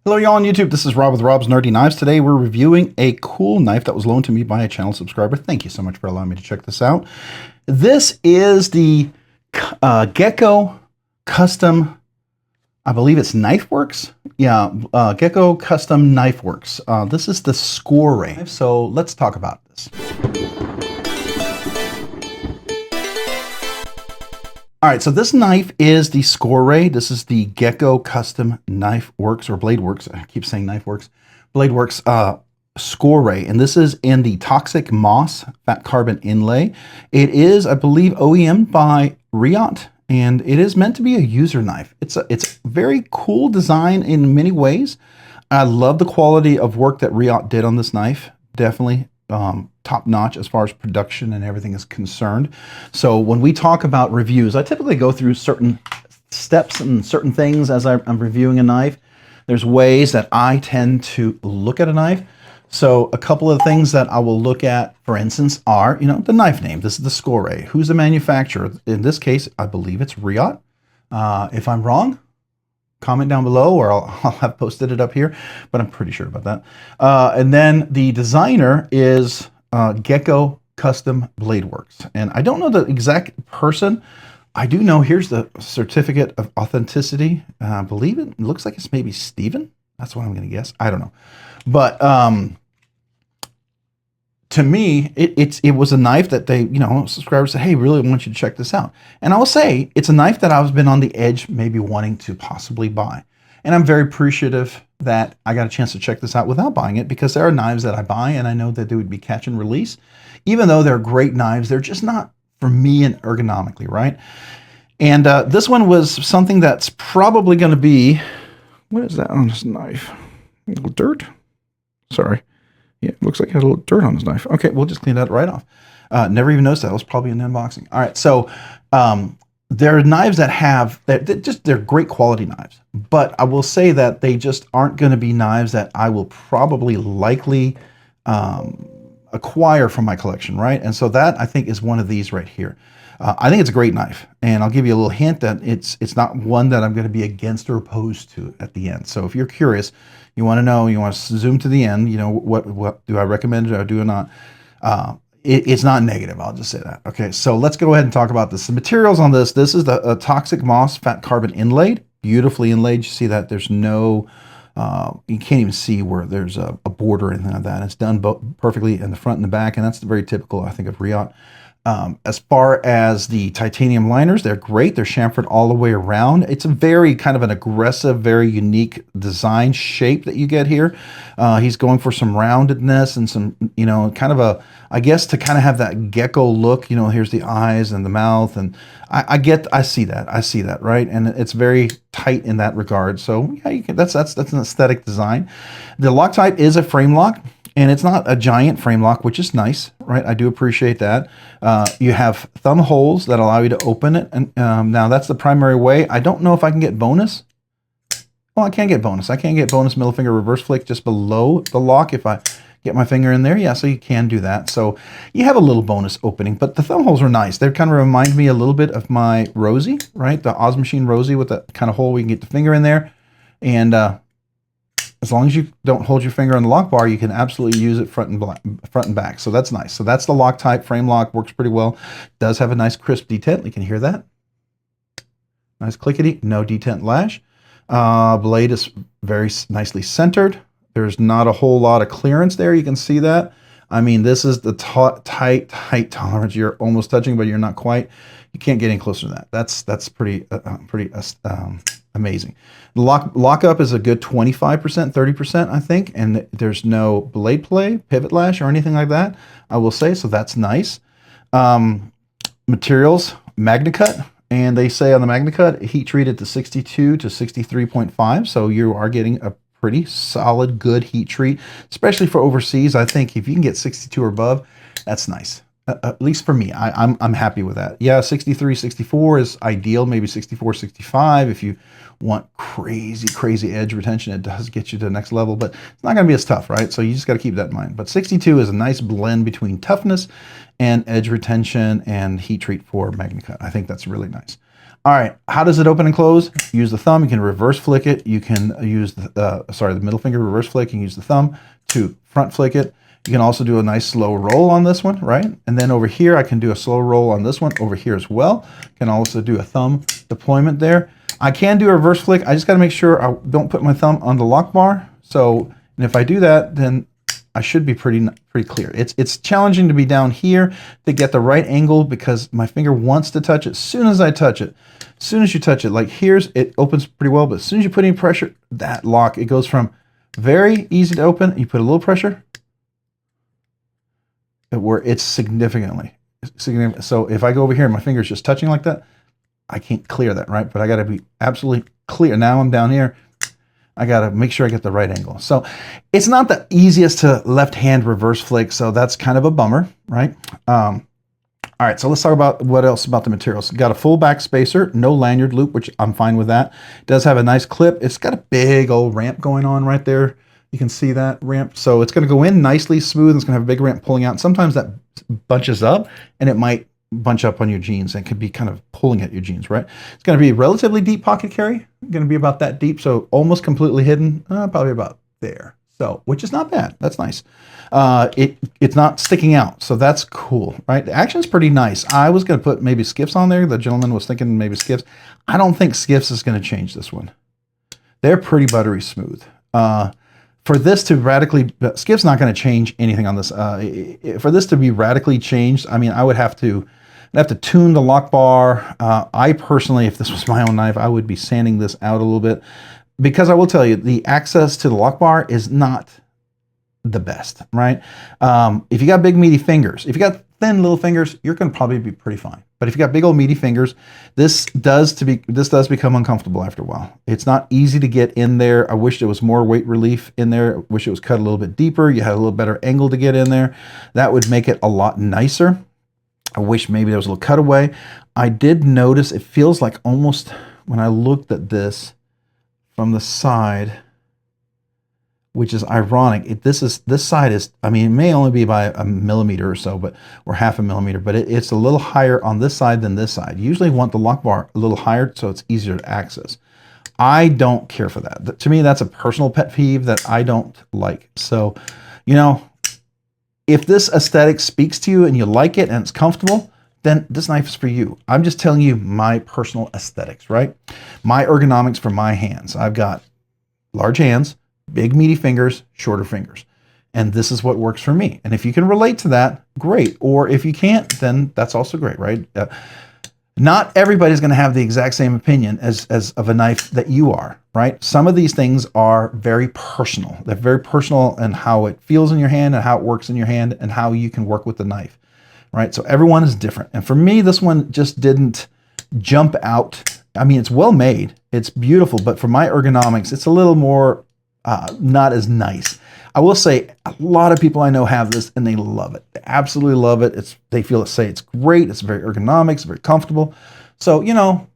Hello y'all on YouTube, this is Rob with Rob's Nerdy Knives. Today we're reviewing a cool knife that was loaned to me by a channel subscriber. Thank you so much for allowing me to check this out. This is the Gecko Custom, I believe it's Knifeworks? Yeah, Gecko Custom Knifeworks. This is the Sikorae, so let's talk about this. All right, so this knife is the Sikorae. This is the Gecko Custom Knifeworks or BladeWorks. I keep saying Knifeworks. BladeWorks Sikorae, and this is in the Toxic Moss Fat Carbon Inlay. It is, I believe, OEM by Riot, and it is meant to be a user knife. It's a very cool design in many ways. I love the quality of work that Riot did on this knife. Definitely top notch as far as production and everything is concerned. So when we talk about reviews, I typically go through certain steps and certain things as I'm reviewing a knife. There's ways that I tend to look at a knife. So a couple of things that I will look at, for instance, are, the knife name. This is the Sikorae. Who's the manufacturer? In this case, I believe it's Riot. If I'm wrong, comment down below, or I'll have posted it up here, but I'm pretty sure about that. And then the designer is Gecko Custom BladeWorks. And I don't know the exact person. I do know, here's the certificate of authenticity. I believe it looks like it's maybe Steven. That's what I'm going to guess. I don't know. But to me, it was a knife that they, subscribers said, hey, really want you to check this out. And I will say, it's a knife that I've been on the edge, maybe wanting to possibly buy. And I'm very appreciative that I got a chance to check this out without buying it, because there are knives that I buy and I know that they would be catch and release. Even though they're great knives, they're just not for me and ergonomically, right? And this one was something that's probably going to be, what is that on this knife? A little dirt? Sorry. Yeah, it looks like it has a little dirt on his knife. Okay, we'll just clean that right off. Never even noticed that. It was probably an unboxing. All right, so there are knives that have, they're great quality knives. But I will say that they just aren't going to be knives that I will probably likely acquire from my collection, right? And so that, I think, is one of these right here. I think it's a great knife. And I'll give you a little hint that it's not one that I'm going to be against or opposed to at the end. So if you're curious, you want to know, you want to zoom to the end, what do I recommend, or do I not? It's not negative, I'll just say that. Okay, so let's go ahead and talk about this. The materials on this is the Toxic Moss Fat Carbon Inlaid, beautifully inlaid. You see that there's no, you can't even see where there's a border or anything like that. It's done perfectly in the front and the back, and that's very typical, I think, of Riot. As far as the titanium liners, they're great. They're chamfered all the way around. It's a very kind of an aggressive, very unique design shape that you get here. He's going for some roundedness and some, kind of a, I guess, to kind of have that gecko look. Here's the eyes and the mouth, and I see that, right? And it's very tight in that regard. So yeah, that's an aesthetic design. The Loctite is a frame lock. And it's not a giant frame lock, which is nice, right? I do appreciate that. You have thumb holes that allow you to open it. And now that's the primary way. I don't know if I can get bonus. Well, I can get bonus. I can get bonus middle finger reverse flick just below the lock if I get my finger in there. Yeah, so you can do that. So you have a little bonus opening, but the thumb holes are nice. They kind of remind me a little bit of my Rosie, right? The Oz Machine Rosie with that kind of hole where you can get the finger in there. And as long as you don't hold your finger on the lock bar, you can absolutely use it front and back. So that's nice. So that's the Loctite frame lock, works pretty well. Does have a nice crisp detent. You can hear that. Nice clickety, no detent lash. Blade is very nicely centered. There's not a whole lot of clearance there. You can see that. I mean, this is the tight tolerance. You're almost touching, but you're not quite. You can't get any closer to that. That's pretty amazing. The lockup is a good 25%, 30%, I think, and there's no blade play, pivot lash, or anything like that, I will say, so that's nice. Materials, Magnacut, and they say on the Magnacut, heat treated to 62 to 63.5, so you are getting a pretty solid, good heat treat, especially for overseas. I think if you can get 62 or above, that's nice. At least for me, I'm happy with that. Yeah, 63, 64 is ideal, maybe 64, 65. If you want crazy edge retention, it does get you to the next level, but it's not gonna be as tough, right? So you just gotta keep that in mind. But 62 is a nice blend between toughness and edge retention and heat treat for Magnacut. I think that's really nice. All right, how does it open and close? Use the thumb. You can reverse flick it. You can use the middle finger reverse flick. You can use the thumb to front flick it. You can also do a nice slow roll on this one, right? And then over here, I can do a slow roll on this one over here as well. Can also do a thumb deployment there. I can do a reverse flick. I just got to make sure I don't put my thumb on the lock bar. So, and if I do that, then I should be pretty clear. It's challenging to be down here to get the right angle because my finger wants to touch it. As soon as I touch it, as soon as you touch it, like here's, it opens pretty well, but as soon as you put any pressure, that lock, it goes from very easy to open, you put a little pressure, where it's significant. So if I go over here and my finger's just touching like that, I can't clear that, right? But I got to be absolutely clear. Now I'm down here. I got to make sure I get the right angle. So it's not the easiest to left hand reverse flick. So that's kind of a bummer, right? All right, so let's talk about what else about the materials. Got a full back spacer, no lanyard loop, which I'm fine with that. It does have a nice clip. It's got a big old ramp going on right there. You can see that ramp. So it's going to go in nicely smooth. It's going to have a big ramp pulling out. Sometimes that bunches up and it might bunch up on your jeans and could be kind of pulling at your jeans, right? It's going to be relatively deep pocket carry. Going to be about that deep, so almost completely hidden, probably about there. So, which is not bad. That's nice. It's not sticking out, so that's cool, right? The action's pretty nice. I was going to put maybe Skiffs on there. The gentleman was thinking maybe Skiffs. I don't think Skiffs is going to change this one. They're pretty buttery smooth. For this to radically, Skiff's not going to change anything on this. For this to be radically changed, I mean, I would have to tune the lock bar. I personally, if this was my own knife, I would be sanding this out a little bit because I will tell you, the access to the lock bar is not the best, right? If you got big meaty fingers, if you got thin little fingers, you're going to probably be pretty fine. But if you got big old meaty fingers, this does become uncomfortable after a while. It's not easy to get in there. I wish there was more weight relief in there. I wish it was cut a little bit deeper. You had a little better angle to get in there. That would make it a lot nicer. I wish maybe there was a little cutaway. I did notice it feels like almost when I looked at this from the side, which is ironic. This side is, I mean, it may only be by a millimeter or so, or half a millimeter, but it's a little higher on this side than this side. You usually want the lock bar a little higher so it's easier to access. I don't care for that. To me, that's a personal pet peeve that I don't like. So, you know, if this aesthetic speaks to you and you like it and it's comfortable, then this knife is for you. I'm just telling you my personal aesthetics, right? My ergonomics for my hands. I've got large hands, big meaty fingers, shorter fingers. And this is what works for me. And if you can relate to that, great. Or if you can't, then that's also great, right? Not everybody's going to have the exact same opinion as of a knife that you are, right? Some of these things are very personal. They're very personal in how it feels in your hand and how it works in your hand and how you can work with the knife, right? So everyone is different. And for me, this one just didn't jump out. I mean, it's well made. It's beautiful. But for my ergonomics, it's a little more not as nice. I will say a lot of people I know have this and they love it. They absolutely love it. They feel it's great. It's very ergonomic. It's very comfortable. So, you know,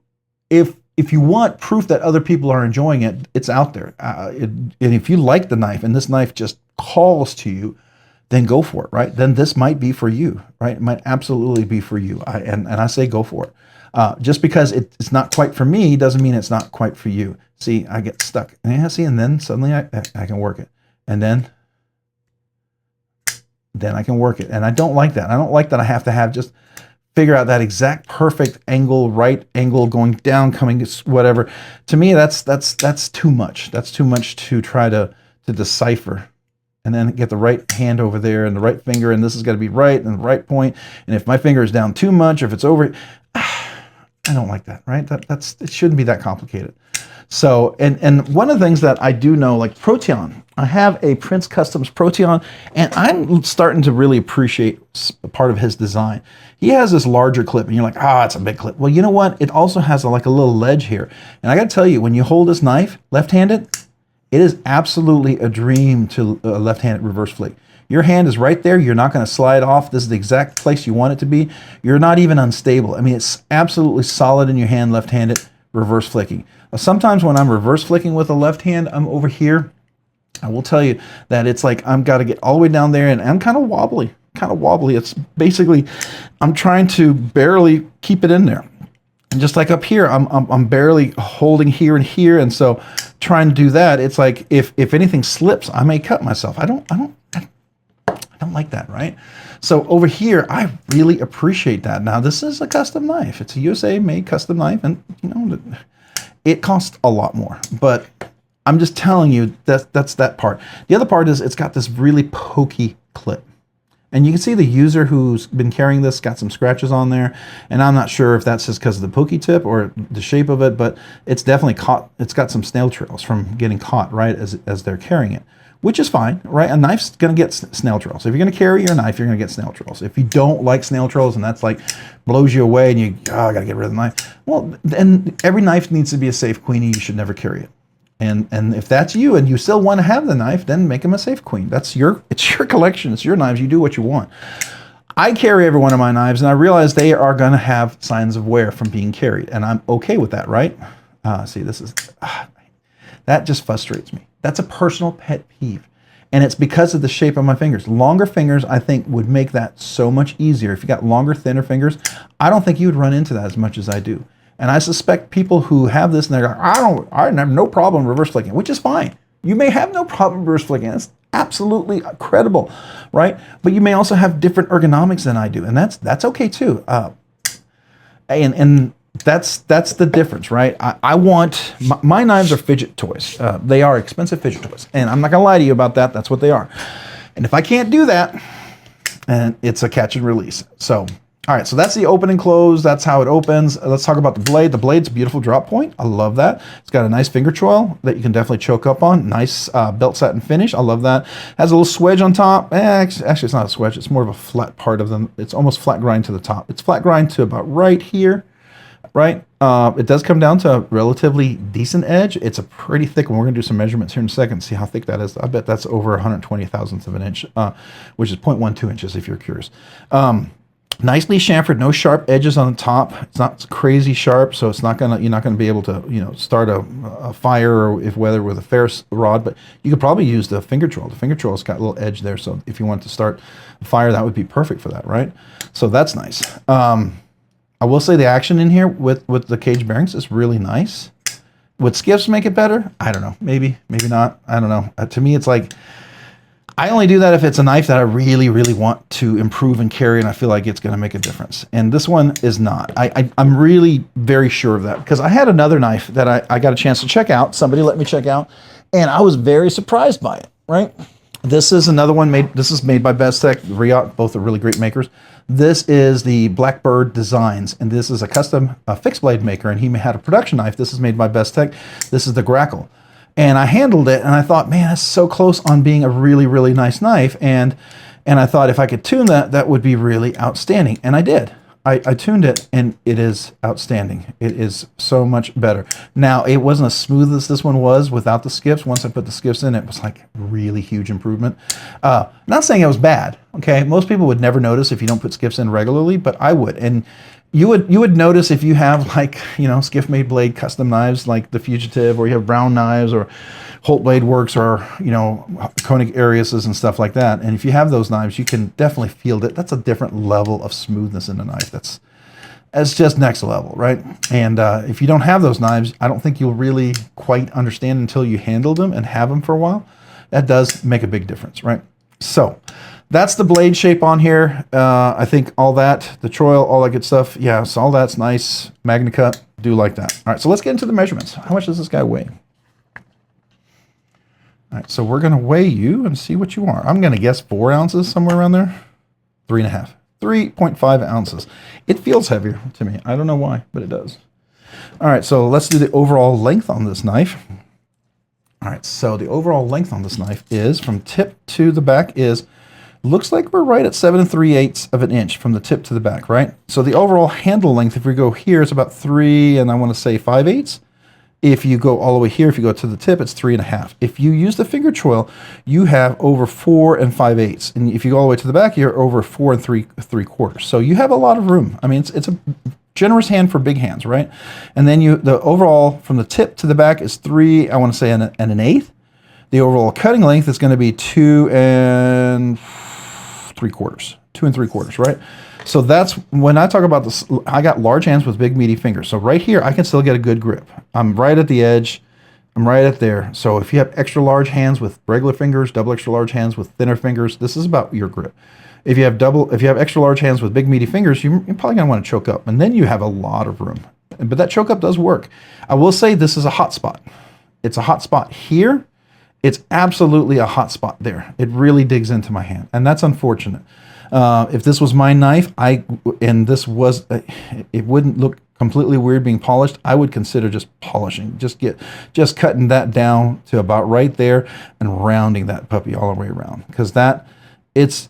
if you want proof that other people are enjoying it, it's out there. And if you like the knife and this knife just calls to you, then go for it, right? Then this might be for you, right? It might absolutely be for you. And I say go for it. Just because it's not quite for me doesn't mean it's not quite for you. See, I get stuck. Yeah, see, and then suddenly I can work it. And then I can work it. And I don't like that. I don't like that I have to just figure out that exact perfect angle, right angle, going down, coming, whatever. To me, that's too much. That's too much to try to decipher. And then get the right hand over there and the right finger, and this has got to be right and the right point. And if my finger is down too much, or if it's over, I don't like that, right? It shouldn't be that complicated. So, and one of the things that I do know, like Proteon, I have a Prince Customs Proteon, and I'm starting to really appreciate part of his design. He has this larger clip, and you're like, it's a big clip. Well, you know what? It also has like a little ledge here. And I got to tell you, when you hold this knife left-handed, it is absolutely a dream to left-handed reverse flick. Your hand is right there. You're not going to slide off. This is the exact place you want it to be. You're not even unstable. I mean, it's absolutely solid in your hand, left-handed reverse flicking. Sometimes when I'm reverse flicking with a left hand, I'm over here. I will tell you that it's like I've got to get all the way down there, and I'm kind of wobbly. It's basically, I'm trying to barely keep it in there. And just like up here, I'm barely holding here and here, and so trying to do that, it's like if anything slips, I may cut myself. I don't like that, right? So over here, I really appreciate that. Now this is a custom knife. It's a USA made custom knife, and you know, it costs a lot more. But I'm just telling you that's that part. The other part is it's got this really pokey clip. And you can see the user who's been carrying this got some scratches on there, and I'm not sure if that's just because of the pokey tip or the shape of it, but it's definitely caught. It's got some snail trails from getting caught right as they're carrying it, which is fine, right? A knife's gonna get snail trails. If you're gonna carry your knife, you're gonna get snail trails. If you don't like snail trails and that's like blows you away and you I gotta get rid of the knife, well, then every knife needs to be a safe queenie. You should never carry it. And if that's you and you still want to have the knife, then make them a safe queen. It's your collection. It's your knives. You do what you want. I carry every one of my knives, and I realize they are going to have signs of wear from being carried, and I'm okay with that, right? See, this is that just frustrates me. That's a personal pet peeve, and it's because of the shape of my fingers. Longer fingers, I think, would make that so much easier. If you got longer, thinner fingers, I don't think you would run into that as much as I do. And I suspect people who have this and they're like, I have no problem reverse flicking, which is fine. You may have no problem reverse flicking. That's absolutely credible, right? But you may also have different ergonomics than I do, and that's okay too. And that's the difference, right? I want my knives are fidget toys. They are expensive fidget toys, and I'm not gonna lie to you about that. That's what they are. And if I can't do that, and it's a catch and release. So. All right, so that's the open and close. That's how it opens. Let's talk about the blade. The blade's a beautiful drop point. I love that. It's got a nice finger choil that you can definitely choke up on. Nice belt satin finish. I love that. Has a little swedge on top. Actually, it's not a swedge. It's more of a flat part of them. It's almost flat grind to the top. It's flat grind to about right here, right? It does come down to a relatively decent edge. It's a pretty thick one. We're going to do some measurements here in a second, see how thick that is. I bet that's over 120 thousandths of an inch, which is 0.12 inches if you're curious. Nicely chamfered, no sharp edges on the top. It's not crazy sharp, so it's not gonna. You're not gonna be able to, you know, start a fire or if whether with a ferrous rod. But you could probably use the finger choil. The finger choil's got a little edge there, so if you want to start a fire, that would be perfect for that, right? So that's nice. I will say the action in here with the cage bearings is really nice. Would skiffs make it better? I don't know. Maybe not. I don't know. To me, it's like. I only do that if it's a knife that I really, really want to improve and carry, and I feel like it's going to make a difference. And this one is not. I'm really very sure of that, because I had another knife that I got a chance to check out. Somebody let me check out, and I was very surprised by it, right? This is another one made. This is made by Bestech, Riot, both are really great makers. This is the Blackbird Designs, and this is a custom fixed blade maker, and he had a production knife. This is made by Bestech. This is the Grackle. And I handled it, and I thought, man, that's so close on being a really, really nice knife. And I thought if I could tune that, that would be really outstanding. And I did. I tuned it, and it is outstanding. It is so much better. Now, it wasn't as smooth as this one was without the skiffs. Once I put the skiffs in, it was like really huge improvement. Not saying it was bad, okay? Most people would never notice if you don't put skiffs in regularly, but I would. And you would notice if you have, like, you know, skiff-made blade custom knives like the Fugitive, or you have Brown knives, or Holt Blade Works, or, you know, Koenig Ariuses and stuff like that. And if you have those knives, you can definitely feel that. That's a different level of smoothness in a knife. That's just next level, right? And if you don't have those knives, I don't think you'll really quite understand until you handle them and have them for a while. That does make a big difference, right? So that's the blade shape on here. I think all that, the choil, all that good stuff. Yeah, so all that's nice. Magnacut, do like that. All right, so let's get into the measurements. How much does this guy weigh? All right, so we're gonna weigh you and see what you are. I'm gonna guess 4 ounces, somewhere around there. 3.5, 3.5 ounces. It feels heavier to me. I don't know why, but it does. All right, so let's do the overall length on this knife. All right, so the overall length on this knife is, from tip to the back is, looks like we're right at 7 3/8 of an inch from the tip to the back, right? So the overall handle length, if we go here, is about 3 and I want to say 5/8. If you go all the way here, if you go to the tip, it's 3.5. If you use the finger choil, you have over 4 and 5/8. And if you go all the way to the back, you're over 4 and 3/4. So you have a lot of room. I mean, it's a generous hand for big hands, right? And then the overall from the tip to the back is 3, I want to say, and an eighth. The overall cutting length is going to be 2 and 3/4, 2 3/4, right? So that's when I talk about this. I got large hands with big meaty fingers. So right here, I can still get a good grip. I'm right at the edge. I'm right at there. So if you have extra large hands with regular fingers, double extra large hands with thinner fingers, this is about your grip. If you have extra large hands with big meaty fingers, you're probably gonna want to choke up, and then you have a lot of room. But that choke up does work. I will say this is a hot spot. It's a hot spot here. It's absolutely a hot spot there. It really digs into my hand, and that's unfortunate. If this was my knife, it wouldn't look completely weird being polished. I would consider just polishing, just cutting that down to about right there and rounding that puppy all the way around, because it's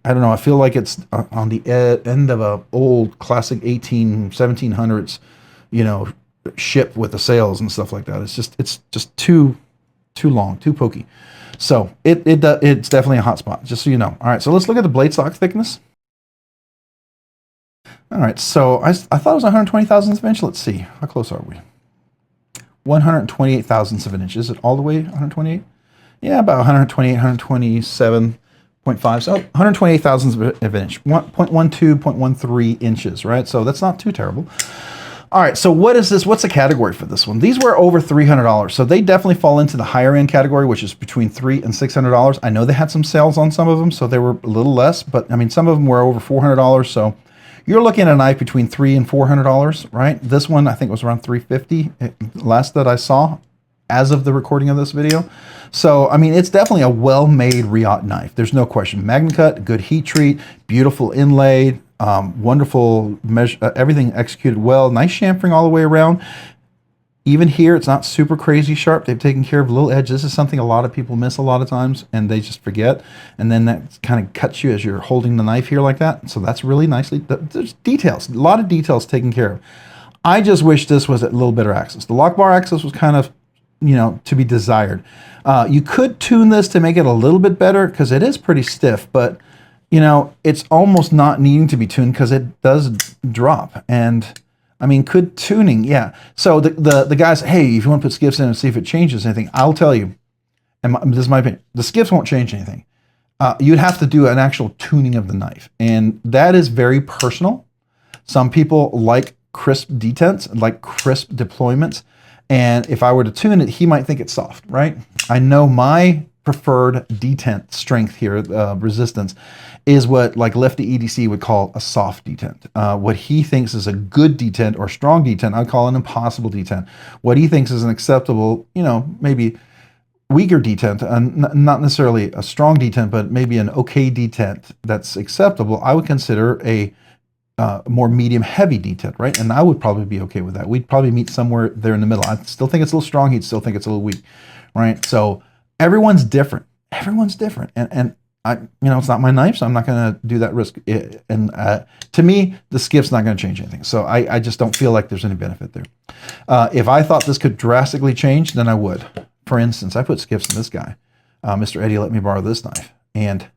I don't know. I feel like it's on the end of a old classic 1700s, ship with the sails and stuff like that. It's just too long, too pokey. So it's definitely a hot spot, just so you know. All right, so let's look at the blade stock thickness. All right, so I thought it was 120 thousandths of an inch. Let's see, how close are we? 128 thousandths of an inch. Is it all the way 128? Yeah, about 128, 127.5. So 128 thousandths of an inch, 0.12, 0.13 inches, right? So that's not too terrible. All right, so what is this? What's the category for this one? These were over $300, so they definitely fall into the higher end category, which is between $300 and $600. I know they had some sales on some of them, so they were a little less, but I mean, some of them were over $400, so you're looking at a knife between $300 and $400, right? This one, I think, was around $350, last that I saw, as of the recording of this video. So, I mean, it's definitely a well-made Riot knife. There's no question. Magnacut, good heat treat, beautiful inlaid, wonderful measure, everything executed well, nice chamfering all the way around. Even here, it's not super crazy sharp. They've taken care of a little edge. This is something a lot of people miss a lot of times, and they just forget. And then that kind of cuts you as you're holding the knife here like that. So that's really nicely, there's details, a lot of details taken care of. I just wish this was a little better access. The lock bar access was kind of, to be desired. You could tune this to make it a little bit better, because it is pretty stiff, but it's almost not needing to be tuned because it does drop. And I mean, could tuning, yeah. So the guys, hey, if you want to put skiffs in and see if it changes anything, I'll tell you, and this is my opinion, the skiffs won't change anything. You'd have to do an actual tuning of the knife, and that is very personal. Some people like crisp detents, like crisp deployments, and if I were to tune it, he might think it's soft, right? I know my preferred detent strength here, resistance, is what like Lefty EDC would call a soft detent. What he thinks is a good detent or strong detent, I'd call an impossible detent. What he thinks is an acceptable, maybe weaker detent, not necessarily a strong detent, but maybe an okay detent that's acceptable, I would consider a more medium heavy detent, right? And I would probably be okay with that. We'd probably meet somewhere there in the middle. I still think it's a little strong. He'd still think it's a little weak, right? So everyone's different. Everyone's different. And I, it's not my knife, so I'm not going to do that risk. And to me, the skiff's not going to change anything. So I just don't feel like there's any benefit there. If I thought this could drastically change, then I would. For instance, I put skiffs in this guy. Mr. Eddie let me borrow this knife, and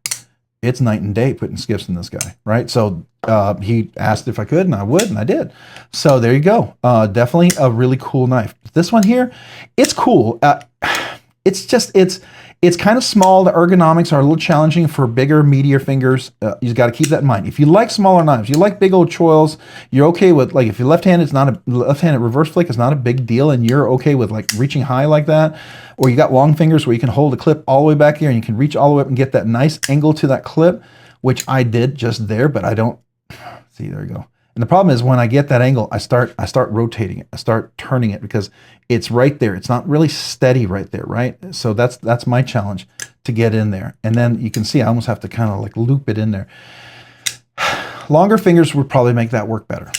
it's night and day putting skiffs in this guy, right? So he asked if I could, and I would, and I did. So there you go. Definitely a really cool knife. This one here, it's cool. It's kind of small. The ergonomics are a little challenging for bigger, meatier fingers. You got to keep that in mind. If you like smaller knives, you like big old choils, you're okay with, like, if you're left-handed, it's not a left-handed reverse flick is not a big deal, and you're okay with like reaching high like that, or you got long fingers where you can hold a clip all the way back here and you can reach all the way up and get that nice angle to that clip, which I did just there, but I don't see. There you go. And the problem is when I get that angle, I start rotating it. I start turning it because it's right there. It's not really steady right there, right? So that's my challenge, to get in there. And then you can see I almost have to kind of like loop it in there. Longer fingers would probably make that work better.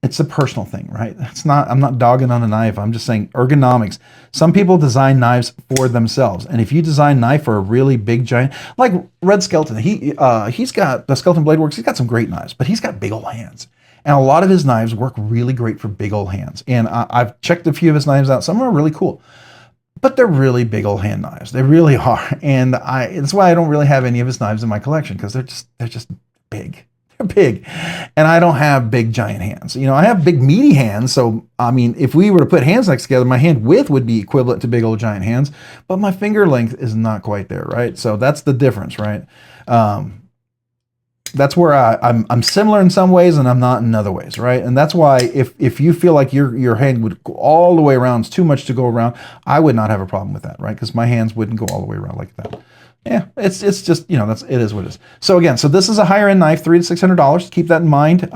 It's a personal thing, right? I'm not dogging on a knife. I'm just saying ergonomics. Some people design knives for themselves. And if you design a knife for a really big giant, like Red Skelton, he's got the Skelton Blade Works, he's got some great knives, but he's got big old hands. And a lot of his knives work really great for big old hands. And I've checked a few of his knives out. Some are really cool, but they're really big old hand knives. They really are. And that's why I don't really have any of his knives in my collection, because they're just big. big, and I don't have big giant hands. You know, I have big meaty hands, so I mean, if we were to put hands next together, my hand width would be equivalent to big old giant hands, but my finger length is not quite there, right? So that's the difference, right? That's where I'm similar in some ways and I'm not in other ways, right? And that's why if you feel like your hand would go all the way around, it's too much to go around, I would not have a problem with that, right? Because my hands wouldn't go all the way around like that. Yeah, it's just, you know, it is what it is. So again, so this is a higher end knife, $300 to $600. Keep that in mind.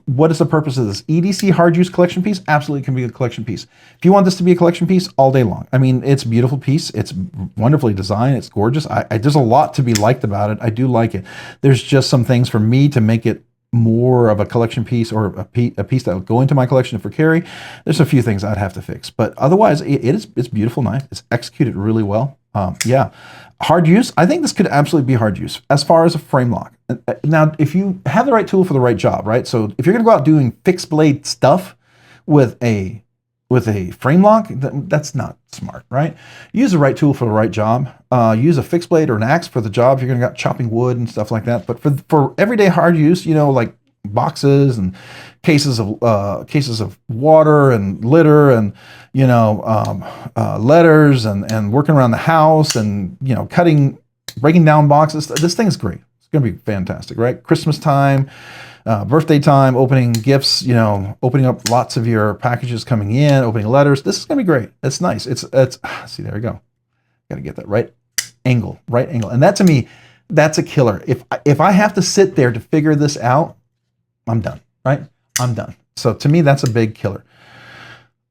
What is the purpose of this? EDC hard use collection piece? Absolutely can be a collection piece. If you want this to be a collection piece, all day long. I mean, it's a beautiful piece. It's wonderfully designed. It's gorgeous. There's a lot to be liked about it. I do like it. There's just some things for me to make it more of a collection piece or a piece that will go into my collection for carry. There's a few things I'd have to fix, but otherwise it's a beautiful knife. It's executed really well. Yeah. Hard use, I think this could absolutely be hard use as far as a frame lock. Now, if you have the right tool for the right job, right? So if you're gonna go out doing fixed blade stuff with a frame lock, that's not smart, right? Use the right tool for the right job. Use a fixed blade or an axe for the job if you're gonna go chopping wood and stuff like that. But for everyday hard use, you know, like boxes and cases of water and litter and, you know, letters and working around the house and, you know, breaking down boxes. This thing is great. It's going to be fantastic, right? Christmas time, birthday time, opening gifts, you know, opening up lots of your packages coming in, opening letters. This is going to be great. It's nice. It's see, there we go. Got to get that right angle. And that to me, that's a killer. If I have to sit there to figure this out, I'm done, right? I'm done. So to me, that's a big killer.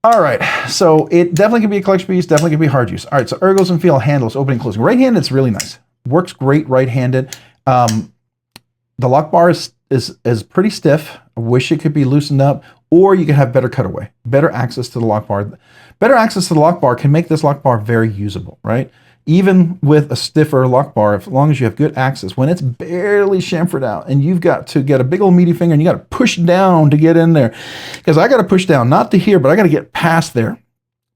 All right, so it definitely can be a collection piece, definitely can be hard use. All right, so ergos and feel handles, opening, closing. Right-handed, it's really nice. Works great right-handed. The lock bar is pretty stiff. I wish it could be loosened up, or you can have better cutaway, better access to the lock bar. Better access to the lock bar can make this lock bar very usable, right? Even with a stiffer lock bar, as long as you have good access, when it's barely chamfered out and you've got to get a big old meaty finger and you got to push down to get in there, because I got to push down, not to here, but I got to get past there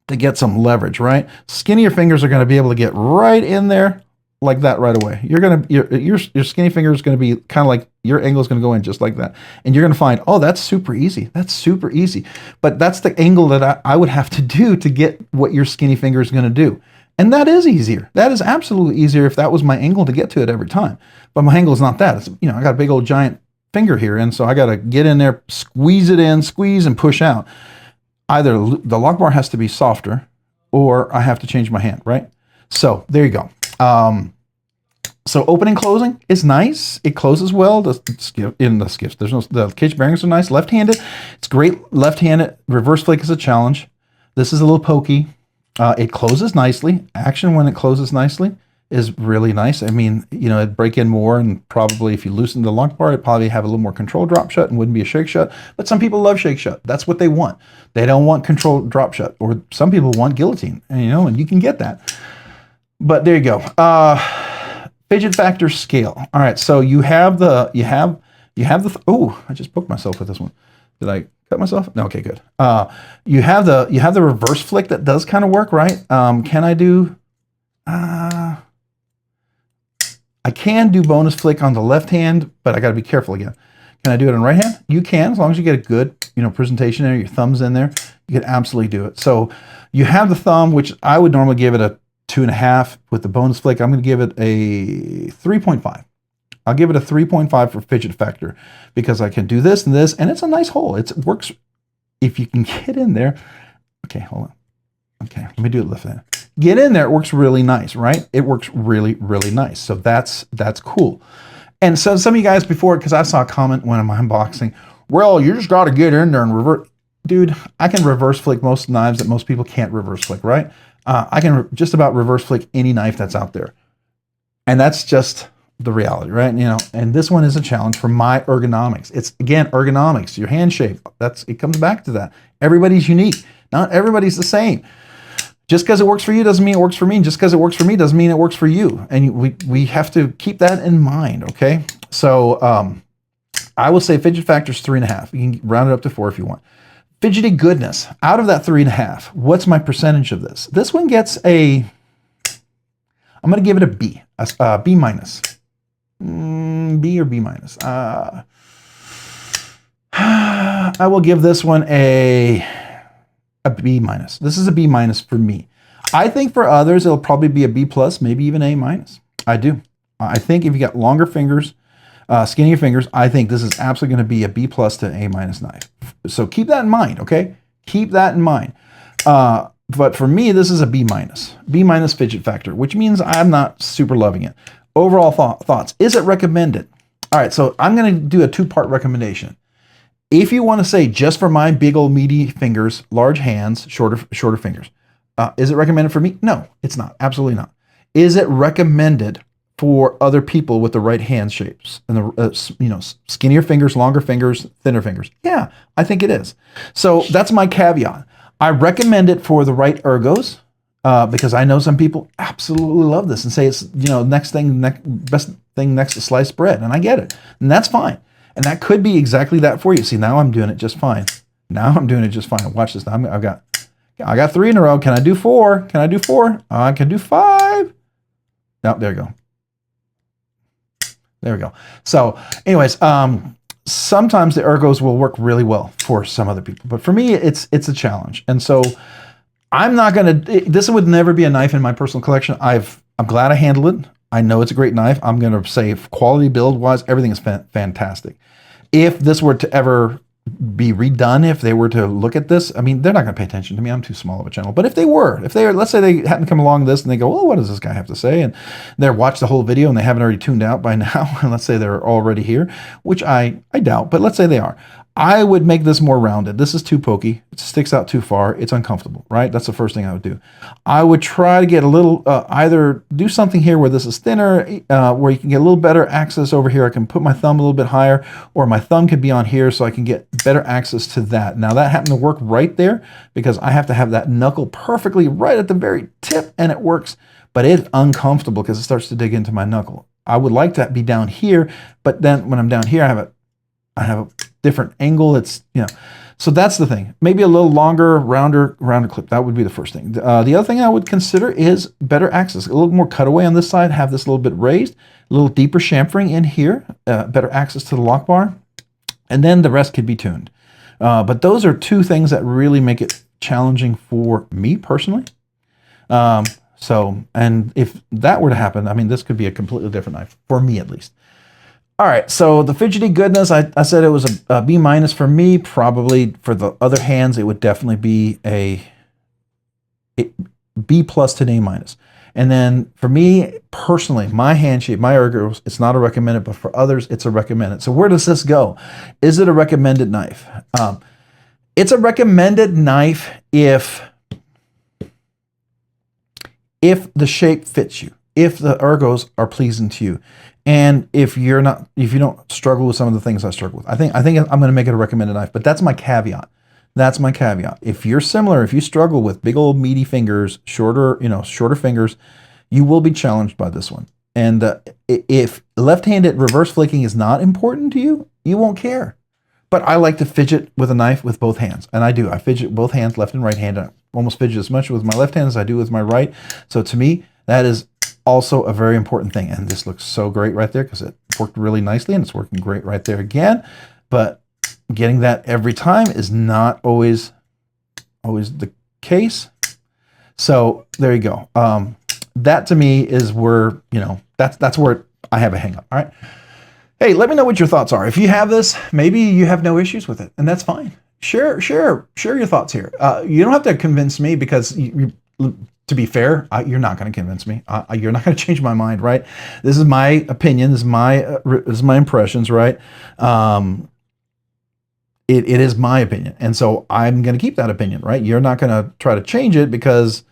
to get some leverage, right? Skinnier fingers are going to be able to get right in there like that right away. Your skinny finger is going to be kind of like your angle is going to go in just like that. And you're going to find, oh, that's super easy. That's super easy. But that's the angle that I would have to do to get what your skinny finger is going to do. And that is easier. That is absolutely easier if that was my angle to get to it every time. But my angle is not that. It's, you know, I got a big old giant finger here, and so I got to get in there, squeeze it in, squeeze and push out. Either the lock bar has to be softer, or I have to change my hand, right? So there you go. So opening, closing is nice. It closes well. In the skiffs, the cage bearings are nice. Left-handed, it's great. Left-handed reverse flick is a challenge. This is a little pokey. It closes nicely. Action when it closes nicely is really nice. I mean, you know, it'd break in more, and probably if you loosen the lock bar, it'd probably have a little more control drop shut and wouldn't be a shake shut. But some people love shake shut. That's what they want. They don't want control drop shut, or some people want guillotine, and, you know, and you can get that. But there you go. Fidget factor scale. All right, so you have the oh, I just poked myself with this one. Did I cut myself? No, okay, good. You have the reverse flick that does kind of work, right? Can I do? I can do bonus flick on the left hand, but I got to be careful again. Can I do it on the right hand? You can, as long as you get a good, you know, presentation there. Your thumb's in there. You can absolutely do it. So you have the thumb, which I would normally give it a 2.5 with the bonus flick. I'm going to give it a 3.5. I'll give it a 3.5 for fidget factor because I can do this and this, and it's a nice hole. It works if you can get in there. Okay, hold on. Okay, let me do it left hand. Get in there, it works really nice, right? It works really, really nice. So that's cool. And so some of you guys before, because I saw a comment when I'm unboxing, well, you just got to get in there and reverse. Dude, I can reverse flick most knives that most people can't reverse flick, right? I can just about reverse flick any knife that's out there. And that's just the reality, right? You know, and this one is a challenge for my ergonomics. It's, again, ergonomics, your hand shape. It comes back to that. Everybody's unique. Not everybody's the same. Just because it works for you doesn't mean it works for me. And just because it works for me doesn't mean it works for you. And we have to keep that in mind, okay? So I will say fidget factor is 3.5. You can round it up to 4 if you want. Fidgety goodness. Out of that 3.5, what's my percentage of this? This one gets a, I'm going to give it a B, a B minus. B or B minus? I will give this one a B minus. This is a B minus for me. I think for others, it'll probably be a B plus, maybe even A minus. I do. I think if you got longer fingers, skinnier fingers, I think this is absolutely going to be a B plus to A minus knife. So keep that in mind, okay? Keep that in mind. But for me, this is a B minus. B minus fidget factor, which means I'm not super loving it. Overall thoughts. Is it recommended? All right, so I'm going to do a two-part recommendation. If you want to say just for my big old meaty fingers, large hands, shorter fingers, is it recommended for me? No, it's not. Absolutely not. Is it recommended for other people with the right hand shapes and the skinnier fingers, longer fingers, thinner fingers? Yeah, I think it is. So that's my caveat. I recommend it for the right ergos because I know some people absolutely love this and say it's best thing next to sliced bread, and I get it, and that's fine. And that could be exactly that for you. See, now I'm doing it just fine. Now I'm doing it just fine. Watch this. Now I got 3 in a row. Can I do 4? Can I do 4? I can do 5. No, there you go. There we go. So anyways, sometimes the ergos will work really well for some other people, but for me, it's a challenge. And so I'm not going to, this would never be a knife in my personal collection. I'm glad I handled it. I know it's a great knife. I'm going to say quality build wise, everything is fantastic. If this were to ever be redone, if they were to look at this, I mean, they're not going to pay attention to me. I'm too small of a channel. But if they were, let's say they happen to come along this and they go, well, what does this guy have to say? And they watch the whole video and they haven't already tuned out by now. And let's say they're already here, which I doubt, but let's say they are. I would make this more rounded. This is too pokey. It sticks out too far. It's uncomfortable, right? That's the first thing I would do. I would try to get a little, either do something here where this is thinner, where you can get a little better access over here. I can put my thumb a little bit higher, or my thumb could be on here so I can get better access to that. Now that happened to work right there because I have to have that knuckle perfectly right at the very tip, and it works, but it's uncomfortable because it starts to dig into my knuckle. I would like to be down here, but then when I'm down here, I have a different angle. It's, so that's the thing. Maybe a little longer, rounder clip. That would be the first thing. The other thing I would consider is better access. A little more cutaway on this side, have this a little bit raised, a little deeper chamfering in here, better access to the lock bar, and then the rest could be tuned. But those are two things that really make it challenging for me personally. And if that were to happen, I mean, this could be a completely different knife, for me at least. All right, so the fidgety goodness, I said it was a B minus for me. Probably for the other hands, it would definitely be a B plus to an A minus. And then for me personally, my hand shape, my ergos, it's not a recommended, but for others, it's a recommended. So where does this go? Is it a recommended knife? It's a recommended knife if the shape fits you, if the ergos are pleasing to you. And if you don't struggle with some of the things I struggle with, I think I'm going to make it a recommended knife, but that's my caveat. That's my caveat. If you're similar, if you struggle with big old meaty fingers, shorter fingers, you will be challenged by this one. And if left-handed reverse flicking is not important to you, you won't care. But I like to fidget with a knife with both hands, and I do. I fidget with both hands, left and right hand. I almost fidget as much with my left hand as I do with my right. So to me, that is also a very important thing. And this looks so great right there because it worked really nicely, and it's working great right there again. But getting that every time is not always the case. So there you go. That to me is where, that's where I have a hang up. All right. Hey, let me know what your thoughts are. If you have this, maybe you have no issues with it, and that's fine. Share your thoughts here. You don't have to convince me because to be fair, you're not going to convince me. You're not going to change my mind, right? This is my opinion. This is my impressions, right? It is my opinion, and so I'm going to keep that opinion, right? You're not going to try to change it because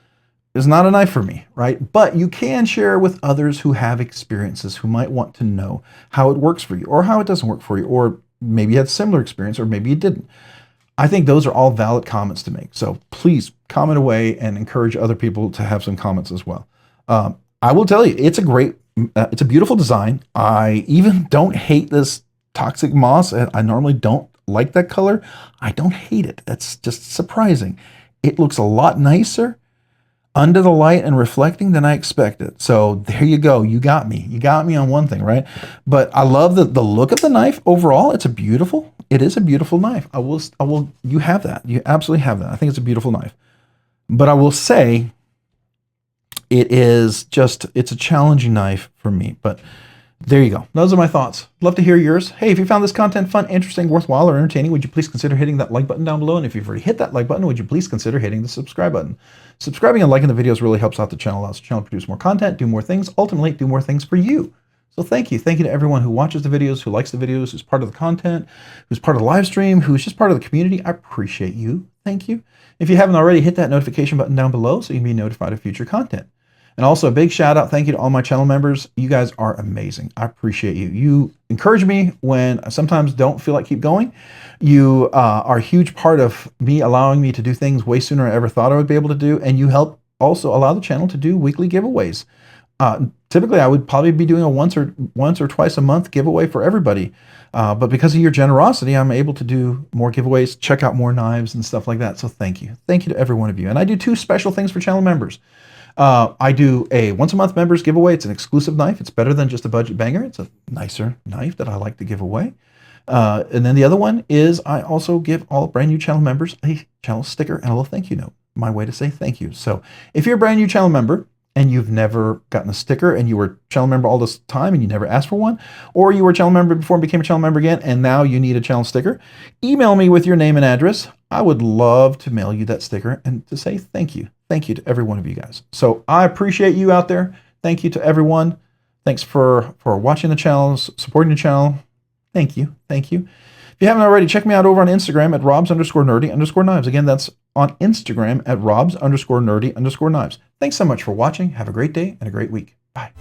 it's not a knife for me, right? But you can share with others who have experiences, who might want to know how it works for you, or how it doesn't work for you, or maybe you had a similar experience, or maybe you didn't. I think those are all valid comments to make. So please comment away and encourage other people to have some comments as well. I will tell you, it's a beautiful design. I even don't hate this toxic moss. I normally don't like that color. I don't hate it. That's just surprising. It looks a lot nicer under the light and reflecting than I expected. So there you go. You got me. You got me on one thing, right? But I love the look of the knife overall. It is a beautiful knife. You have that. You absolutely have that. I think it's a beautiful knife. But I will say it's a challenging knife for me. But there you go. Those are my thoughts. Love to hear yours. Hey, if you found this content fun, interesting, worthwhile, or entertaining, would you please consider hitting that like button down below? And if you've already hit that like button, would you please consider hitting the subscribe button? Subscribing and liking the videos really helps out the channel, allows the channel to produce more content, do more things, ultimately do more things for you. So thank you. Thank you to everyone who watches the videos, who likes the videos, who's part of the content, who's part of the live stream, who's just part of the community. I appreciate you. Thank you. If you haven't already, hit that notification button down below so you can be notified of future content. And also a big shout out, thank you to all my channel members. You guys are amazing. I appreciate you. You encourage me when I sometimes don't feel like keep going. You are a huge part of me allowing me to do things way sooner than I ever thought I would be able to do. And you help also allow the channel to do weekly giveaways. Typically, I would probably be doing a once or twice a month giveaway for everybody. But because of your generosity, I'm able to do more giveaways, check out more knives and stuff like that. So thank you. Thank you to every one of you. And I do 2 special things for channel members. I do a once a month members giveaway. It's an exclusive knife. It's better than just a budget banger. It's a nicer knife that I like to give away. And then the other one is I also give all brand new channel members a channel sticker and a little thank you note. My way to say thank you. So if you're a brand new channel member and you've never gotten a sticker and you were a channel member all this time and you never asked for one, or you were a channel member before and became a channel member again and now you need a channel sticker, email me with your name and address. I would love to mail you that sticker and to say thank you. Thank you to every one of you guys. So I appreciate you out there. Thank you to everyone. Thanks for watching the channel, supporting the channel. Thank you. Thank you. If you haven't already, check me out over on Instagram at robs_nerdy_knives. Again, that's on Instagram at robs_nerdy_knives. Thanks so much for watching. Have a great day and a great week. Bye.